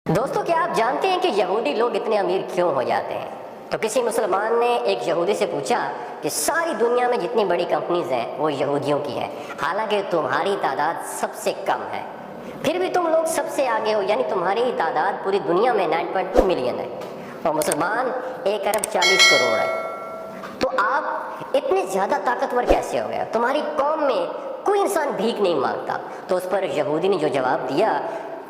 دوستو کیا آپ جانتے ہیں کہ یہودی لوگ اتنے امیر کیوں ہو جاتے ہیں؟ تو کسی مسلمان نے ایک یہودی سے پوچھا کہ ساری دنیا میں جتنی بڑی کمپنیز ہیں وہ یہودیوں کی ہیں، حالانکہ تمہاری تعداد سب سے کم ہے، پھر بھی تم لوگ سب سے آگے ہو، یعنی تمہاری تعداد پوری دنیا میں 9.2 ملین ہے اور مسلمان 1 ارب 40 کروڑ ہے۔ تو آپ اتنے زیادہ طاقتور کیسے ہو گئے؟ تمہاری قوم میں کوئی انسان بھیک نہیں مانگتا۔ تو اس پر یہودی نے جو جواب دیا،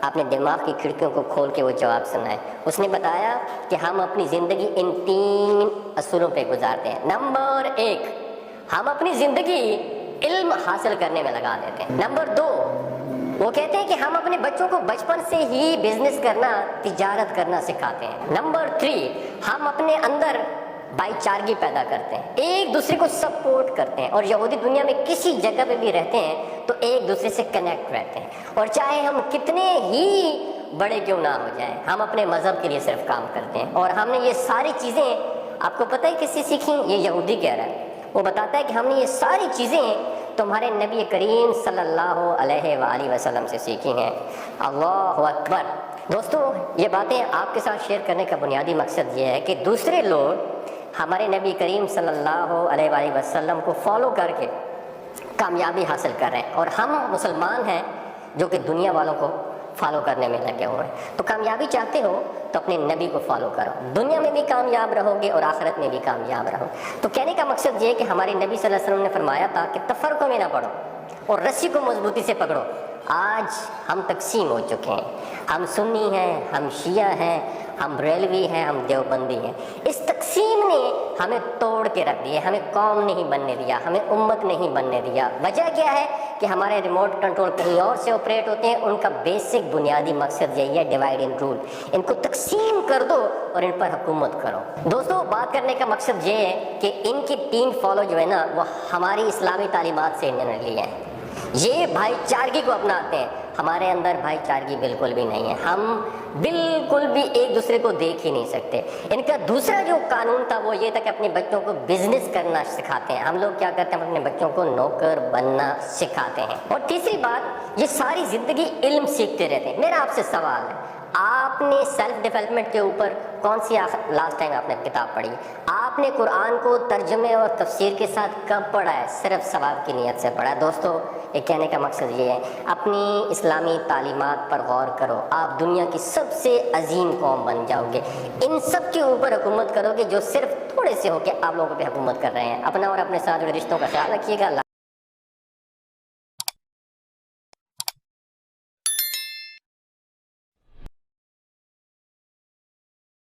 آپ نے دماغ کی کھڑکیوں کو کھول کے وہ جواب سنا ہے۔ اس نے بتایا کہ ہم اپنی زندگی ان 3 اصولوں پہ گزارتے ہیں۔ نمبر 1، ہم اپنی زندگی علم حاصل کرنے میں لگا دیتے ہیں۔ نمبر 2، وہ کہتے ہیں کہ ہم اپنے بچوں کو بچپن سے ہی بزنس کرنا، تجارت کرنا سکھاتے ہیں۔ نمبر 3، ہم اپنے اندر بھائی چارگی پیدا کرتے ہیں، ایک دوسرے کو سپورٹ کرتے ہیں، اور یہودی دنیا میں کسی جگہ پہ بھی رہتے ہیں تو ایک دوسرے سے کنیکٹ رہتے ہیں، اور چاہے ہم کتنے ہی بڑے کیوں نہ ہو جائیں، ہم اپنے مذہب کے لیے صرف کام کرتے ہیں۔ اور ہم نے یہ ساری چیزیں، آپ کو پتہ ہے کس سے سیکھیں؟ یہ یہودی کہہ رہا ہے، وہ بتاتا ہے کہ ہم نے یہ ساری چیزیں تمہارے نبی کریم صلی اللہ علیہ وآلہ وسلم سے سیکھی ہیں۔ اللہ اکبر۔ دوستو، یہ باتیں آپ کے ساتھ شیئر کرنے کا بنیادی مقصد یہ ہے کہ دوسرے لوگ ہمارے نبی کریم صلی اللہ علیہ وآلہ وسلم کو فالو کر کے کامیابی حاصل کر رہے ہیں، اور ہم مسلمان ہیں جو کہ دنیا والوں کو فالو کرنے میں لگے ہوئے ہیں۔ تو کامیابی چاہتے ہو تو اپنے نبی کو فالو کرو، دنیا میں بھی کامیاب رہو گے اور آخرت میں بھی کامیاب رہو۔ تو کہنے کا مقصد یہ ہے کہ ہمارے نبی صلی اللہ علیہ وسلم نے فرمایا تھا کہ تفرقوں میں نہ پڑو اور رسی کو مضبوطی سے پکڑو۔ آج ہم تقسیم ہو چکے ہیں، ہم سنی ہیں، ہم شیعہ ہیں، ہم بریلوی ہیں، ہم دیوبندی ہیں۔ اس تقسیم نے ہمیں توڑ کے رکھ دیا، ہمیں قوم نہیں بننے دیا، ہمیں امت نہیں بننے دیا۔ وجہ کیا ہے کہ ہمارے ریموٹ کنٹرول کہیں اور سے آپریٹ ہوتے ہیں۔ ان کا بیسک بنیادی مقصد یہی ہے، ڈیوائڈ اینڈ رول۔ ان کو تقسیم کر دو اور ان پر حکومت کرو۔ دوستو، بات کرنے کا مقصد یہ ہے کہ ان کی 3 فالو جو ہے نا، وہ ہماری اسلامی تعلیمات سے انہوں نے لی ہے۔ یہ بھائی چارگی کو اپناتے ہیں، ہمارے اندر بھائی چارگی بالکل بھی نہیں ہے، ہم بالکل بھی ایک دوسرے کو دیکھ ہی نہیں سکتے۔ ان کا دوسرا جو قانون تھا وہ یہ تھا کہ اپنے بچوں کو بزنس کرنا سکھاتے ہیں۔ ہم لوگ کیا کرتے ہیں؟ ہم اپنے بچوں کو نوکر بننا سکھاتے ہیں۔ اور تیسری بات، یہ ساری زندگی علم سیکھتے رہتے ہیں۔ میرا آپ سے سوال ہے، آپ نے سیلف ڈیولپمنٹ کے اوپر کون سی لاسٹ ٹائم آپ نے کتاب پڑھی؟ آپ نے قرآن کو ترجمے اور تفسیر کے ساتھ کب پڑھا ہے؟ صرف ثواب کی نیت سے پڑھا ہے۔ دوستو، یہ کہنے کا مقصد یہ ہے، اپنی اسلامی تعلیمات پر غور کرو، آپ دنیا کی سب سے عظیم قوم بن جاؤ گے۔ ان سب کے اوپر حکومت کرو گے جو صرف تھوڑے سے ہو کے آپ لوگوں پہ حکومت کر رہے ہیں۔ اپنا اور اپنے ساتھ جڑے رشتوں کا خیال رکھیے گا۔